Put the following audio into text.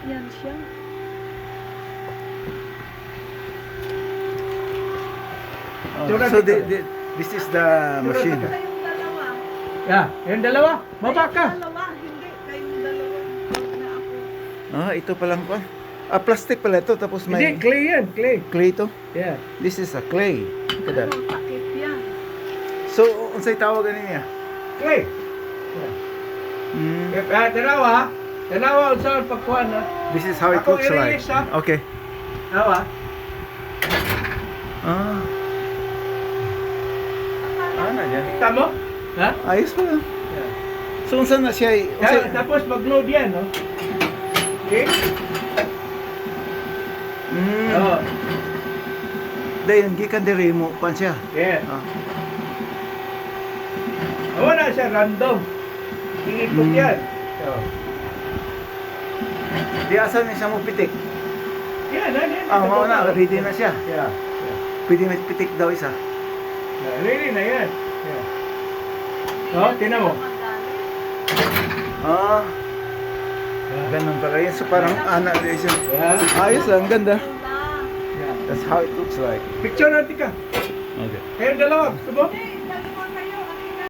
Yan siya. So this is the machine. Kayong dalawa. Yeah, yung dalawa. Baba ka. Kayong dalawa. Hindi. Kayong dalawa. Huwag na ako. Ito palang pa. Plastic pala ito, tapos Hindi, may clay yan, clay. clay to. Yeah. This is a clay. Kada. Ano, takip yan. So, unsay tawag niya? Clay. Mm. Tanawa, tanawa unsa ang pagkuhan na. This is how it Ako looks like. i-release, ha? Okay. Tanawa. Na dyan. Kita mo? Ha? Ayos pala. Yeah. So, unsa na siya? Tapos mag-load yan, no? Okay? Oo. Dayon, gikan diri mo pan siya. Yeah. Ah. Wala siya, random. Inipot yan. So, Di asa ni siya mo pitik. yan, yan. Mao na, ready na siya. Yeah. Pwede may pitik daw isa. Ready na yan. Yeah. Oh, tinan mo. Ganun pala yun. So, parang anak din siya. Yeah. Ayos lang, ganda. Yeah. That's how it looks like. Picture natin ka. Okay. Kayong dalawa, gusto mo?